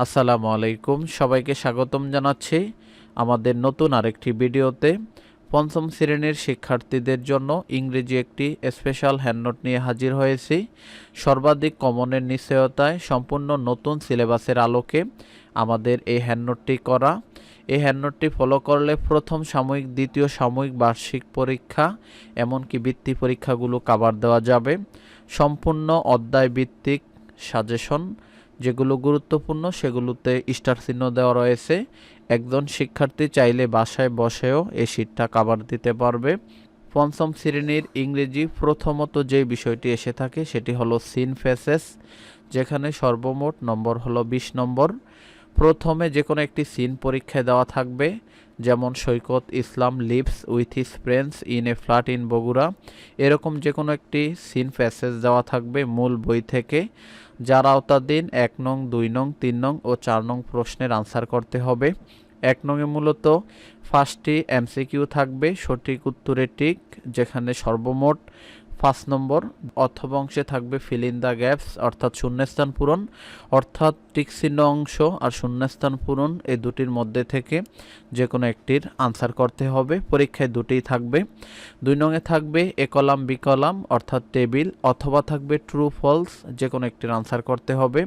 আসসালামু আলাইকুম, সবাইকে স্বাগতম জানাচ্ছি আমাদের নতুন আরেকটি ভিডিওতে। পঞ্চম শ্রেণীর শিক্ষার্থীদের জন্য ইংরেজি একটি স্পেশাল হ্যান্ডনোট নিয়ে হাজির হয়েছি। সর্বাধিক কমনের নিশ্চয়তায় সম্পূর্ণ নতুন সিলেবাসের আলোকে আমাদের এই হ্যান্ডনোটটি করা। এই হ্যান্ডনোটটি ফলো করলে প্রথম সাময়িক, দ্বিতীয় সাময়িক, বার্ষিক পরীক্ষা এমনকি বৃত্তি পরীক্ষাগুলো কভার দেওয়া যাবে। সম্পূর্ণ অধ্যায় ভিত্তিক সাজেশন, যেগুলো গুরুত্বপূর্ণ সেগুলোতে স্টার চিহ্ন দেওয়া রয়েছে। একজন শিক্ষার্থী চাইলে বাসায় বসেও এই শীটটা কভার দিতে পারবে। পঞ্চম শ্রেণীর ইংরেজি প্রথমত যে বিষয়টি এসে থাকে সেটি হলো সিন ফেসেস, যেখানে সর্বমোট নম্বর হলো 20 নম্বর। প্রথমে যে কোনো একটি সিন পরীক্ষায় দেওয়া থাকবে, যেমন Saikat Islam lives with his friends in a flat in Bogura. এরকম যে কোনো একটি সিন প্যাসেজ দেওয়া থাকবে মূল বই থেকে, যার আওতাধীন 1 নং, 2 নং, 3 নং ও 4 নং প্রশ্নের আনসার করতে হবে। 1 নংয়ে মূলত 5টি এমসিকিউ থাকবে, সঠিক উত্তরে টিক, যেখানে সর্বমোট 5 নম্বর। অথবা অংশে থাকবে ফিল ইন দ্য গ্যাপস, অর্থাৎ শূন্যস্থান পূরণ, অর্থাৎ টিক চিহ্ন অংশ আর শূন্যস্থান পূরণ এই দুটির মধ্যে থেকে যে কোনো একটির আনসার করতে হবে। পরীক্ষায় দুটিই থাকবে। 2 নংয়ে থাকবে এ কলাম বি কলাম, অর্থাৎ টেবিল, অথবা থাকবে ট্রু ফলস, যে কোনো একটির আনসার করতে হবে।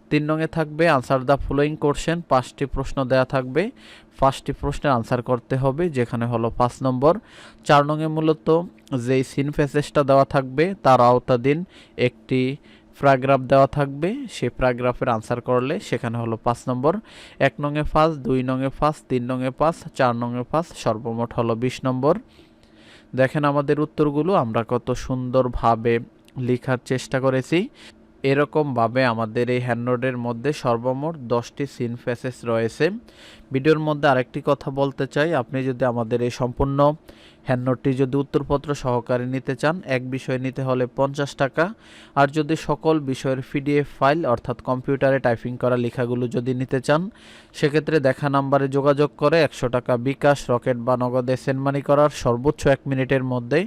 3 নংয়ে থাকবে আনসার দ্য ফলোয়িং কোশ্চেন, 5টি প্রশ্ন দেয়া থাকবে, 5টি প্রশ্নের আনসার করতে হবে, যেখানে হলো 5 নম্বর। 4 নংয়ে মূলত যেই সিন প্যাসেজটা দেওয়া থাকবে তার আওতাধীন একটি প্যারাগ্রাফ দেওয়া থাকবে, সেই প্যারাগ্রাফের আনসার করলে সেখানে হলো 5 নম্বর। 1 নংয়ে 5, 2 নংয়ে 5, 3 নংয়ে 5, 4 নংয়ে 5, সর্বমোট হলো 20 নম্বর। দেখেন আমাদের উত্তরগুলো আমরা কত সুন্দরভাবে লেখার চেষ্টা করেছি। এরকমভাবে আমাদের এই হ্যান্ডনোটের মধ্যে সর্বমোট 10টি সিন প্যাসেজ রয়েছে। ভিডিওর মধ্যে আরেকটি কথা বলতে চাই, আপনি যদি আমাদের এই সম্পূর্ণ হ্যান্ডনোটটি যদি উত্তরপত্র সহকারে নিতে চান, এক বিষয় নিতে হলে 50 টাকা। আর যদি সকল বিষয়ের পিডিএফ ফাইল, অর্থাৎ কম্পিউটারে টাইপিং করা লেখাগুলো যদি নিতে চান, সেক্ষেত্রে দেখা নাম্বারে যোগাযোগ করে 100 টাকা বিকাশ, রকেট বা নগদে সেন্ড মানি করার সর্বোচ্চ 1 মিনিটের মধ্যে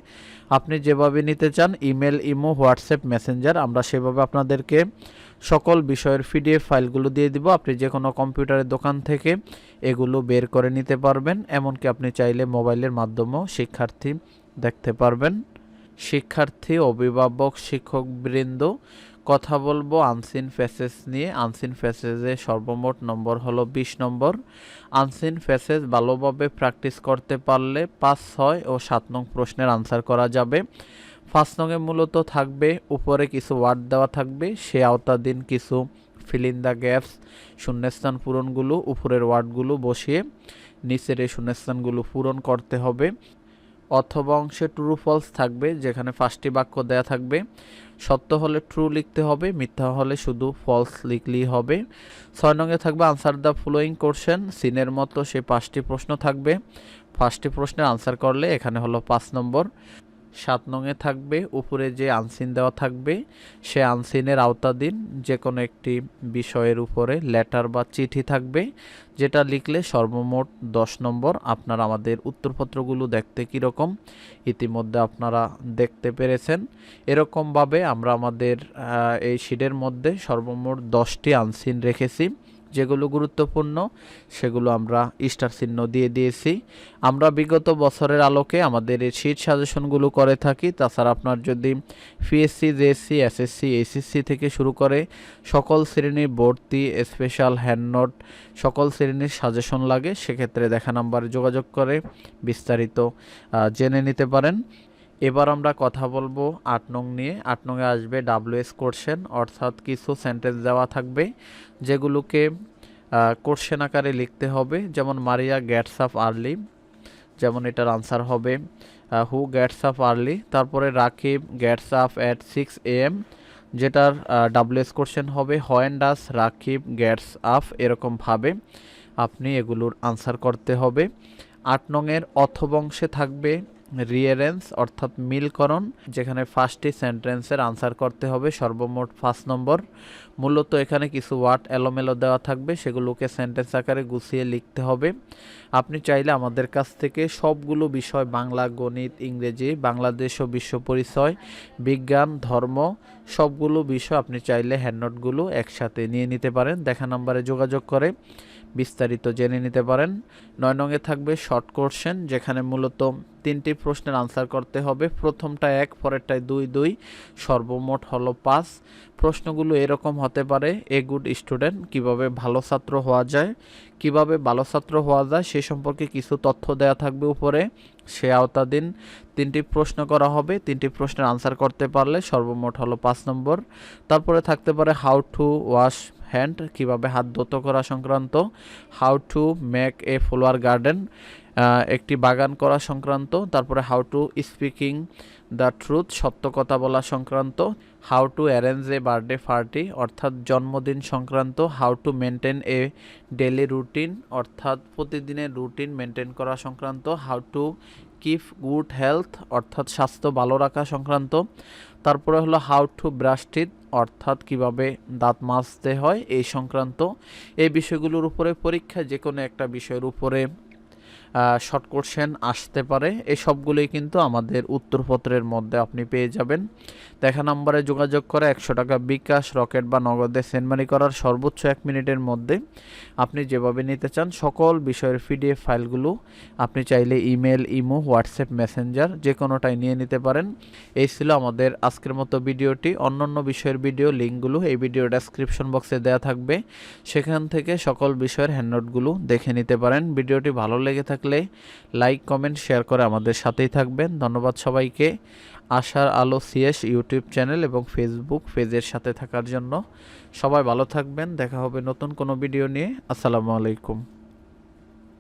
আপনি যেভাবে নিতে চান, ইমেল, ইমো, হোয়াটসঅ্যাপ, মেসেঞ্জার, আমরা সেভাবে আপনাদেরকে সকল বিষয়ের পিডিএফ ফাইলগুলো দিয়ে দিব। আপনি যে কোনো কম্পিউটারের দোকান থেকে এগুলো বের করে নিতে পারবেন, এমনকি আপনি চাইলে মোবাইলের মাধ্যমেও শিক্ষার্থী দেখতে পারবেন। শিক্ষার্থী, অভিভাবক, শিক্ষকবৃন্দ, কথা বলবো আনসিন প্যাসেজ নিয়ে। আনসিন প্যাসেজে সর্বমোট নম্বর হলো 20 নম্বর। আনসিন প্যাসেজ ভালোভাবে প্র্যাকটিস করতে পারলে 5, 6 ও 7 নং প্রশ্নের আনসার করা যাবে। 5 নংয়ে মূলত থাকবে উপরে কিছু ওয়ার্ড দেওয়া থাকবে, সে আওতাধীন কিছু ফিল ইন দ্য গ্যাপস, শূন্যস্থান পূরণগুলো উপরের ওয়ার্ডগুলো বসিয়ে নিচের এই শূন্যস্থানগুলো পূরণ করতে হবে। অথবা অংশে ট্রু ফলস থাকবে, যেখানে 5টি বাক্য দেয়া থাকবে, সত্য হলে ট্রু লিখতে হবে, মিথ্যা হলে শুধু ফলস লিখলেই হবে। 6 নংয়ে থাকবে আনসার দ্য ফলোয়িং কোশ্চেন, সিনের মতো সে 5টি প্রশ্ন থাকবে, 5টি প্রশ্নের আনসার করলে এখানে হলো 5 নম্বর। 7 নংয়ে থাকবে উপরে যে আনসিন দেওয়া থাকবে, সে আনসিনের আওতাধীন যে কোনো একটি বিষয়ের উপরে লেটার বা চিঠি থাকবে, যেটা লিখলে সর্বমোট 10 নম্বর। আপনারা আমাদের উত্তরপত্রগুলো দেখতে কীরকম ইতিমধ্যে আপনারা দেখতে পেরেছেন। এরকমভাবে আমরা আমাদের এই শিটের মধ্যে সর্বমোট 10টি আনসিন রেখেছি, যেগুলো গুরুত্বপূর্ণ সেগুলো আমরা স্টার চিহ্ন দিয়ে দিয়েছি। আমরা বিগত বছরের আলোকে আমাদের এই শীট সাজেশনগুলো করে থাকি। তাছাড়া আপনার যদি পিএসসি, জেএসসি, এসএসসি, এইচএসসি থেকে শুরু করে সকল শ্রেণীর ভর্তি, স্পেশাল হ্যান্ডনোট, সকল শ্রেণীর সাজেশন লাগে, সেক্ষেত্রে দেখা নাম্বারে যোগাযোগ করে বিস্তারিত জেনে নিতে পারেন। এবার আমরা কথা বলবো 8 নং নিয়ে। 8 নংয়ে আসবে ডাব্লিউএস কোশ্চেন, অর্থাৎ কিছু সেন্টেন্স দেওয়া থাকবে যেগুলোকে কোশ্চেন আকারে লিখতে হবে। যেমন মারিয়া গেটস আপ আর্লি, যেমন এটার আনসার হবে হু গেটস আপ আর্লি। তারপরে Rakib gets up at 6 AM, যেটার ডাব্লিউএস কোশ্চেন হবে when does Rakib gets up. এরকমভাবে আপনি এগুলোর আনসার করতে হবে। 8 নংয়ের অথবা অংশে থাকবে রিয়ারেন্স অর্থাৎ মিলকরণ, যেখানে 5টি সেন্টেন্সের আনসার করতে হবে, সর্বমোট 5 নম্বর। মূলত এখানে কিছু ওয়ার্ড এলোমেলো দেওয়া থাকবে, সেগুলোকে সেন্টেন্স আকারে গুছিয়ে লিখতে হবে। আপনি চাইলে আমাদের কাছ থেকে সবগুলো বিষয়, বাংলা, গণিত, ইংরেজি, বাংলাদেশ ও বিশ্ব পরিচয়, বিজ্ঞান, ধর্ম, সবগুলো বিষয় আপনি চাইলে হ্যান্ডনোটগুলো একসাথে নিয়ে নিতে পারেন। দেখা নম্বরে যোগাযোগ করে বিস্তারিত জেনে নিতে পারেন। 9 নংয়ে থাকবে শর্ট কোশ্চেন, যেখানে মূলত 3টি প্রশ্নের আনসার করতে হবে। প্রথমটা 1, পরেরটায় 2, 2, সর্বমোট হলো 5। প্রশ্নগুলো এরকম হতে পারে: এ গুড স্টুডেন্ট, কিভাবে ভালো ছাত্র হওয়া যায়। কিভাবে ভালো ছাত্র হওয়া যায় সে সম্পর্কে কিছু তথ্য দেওয়া থাকবে উপরে, সে আওতাধীন 3টি প্রশ্ন করা হবে। 3টি প্রশ্নের আনসার করতে পারলে সর্বমোট হলো 5 নম্বর। তারপরে থাকতে পারে হাউ টু ওয়াশ হ্যান্ড, কিভাবে হাত ধৌত করা সংক্রান্ত। How to make a flower garden, একটি বাগান করা সংক্রান্ত। তারপরে how to speaking the truth, সত্য কথা বলা সংক্রান্ত। How to arrange a birthday party, অর্থাৎ জন্মদিন সংক্রান্ত। How to maintain a daily routine, অর্থাৎ প্রতিদিনের রুটিন মেনটেন করা সংক্রান্ত। How to keep good health, অর্থাৎ স্বাস্থ্য ভালো রাখা সংক্রান্ত। তারপরে হলো হাউ টু ব্রাশ টিথ, অর্থাৎ কিভাবে দাঁত মাজতে হয় এই সংক্রান্ত। এই বিষয়গুলোর উপরে পরীক্ষায় যে কোনো একটা বিষয়ের উপরে শর্ট কোশ্চেন আসতে পারে। এই সবগুলোই কিন্তু আমাদের উত্তরপত্রের মধ্যে আপনি পেয়ে যাবেন। দেখা নম্বরে যোগাযোগ করে 100 টাকা বিকাশ, রকেট বা নগদে সেন্ড মানি করার সর্বোচ্চ 1 মিনিটের মধ্যে আপনি যেভাবে নিতে চান সকল বিষয়ের পিডিএফ ফাইলগুলো আপনি চাইলে ইমেল, ইমো, হোয়াটসঅ্যাপ, মেসেঞ্জার যে কোনোটাই নিয়ে নিতে পারেন। এই ছিল আমাদের আজকের মতো ভিডিওটি। অন্যান্য বিষয়ের ভিডিও লিঙ্কগুলো এই ভিডিও ডেসক্রিপশন বক্সে দেওয়া থাকবে, সেখান থেকে সকল বিষয়ের হ্যান্ডনোটগুলো দেখে নিতে পারেন। ভিডিওটি ভালো লেগে থাকলে লাইক, কমেন্ট, শেয়ার করে আমাদের সাথেই থাকবেন। ধন্যবাদ সবাইকে আশার আলো সিএস ইউটিউব চ্যানেল এবং ফেসবুক পেজের সাথে থাকার জন্য। সবাই ভালো থাকবেন, দেখা হবে নতুন কোনো ভিডিও নিয়ে। আসসালামু আলাইকুম।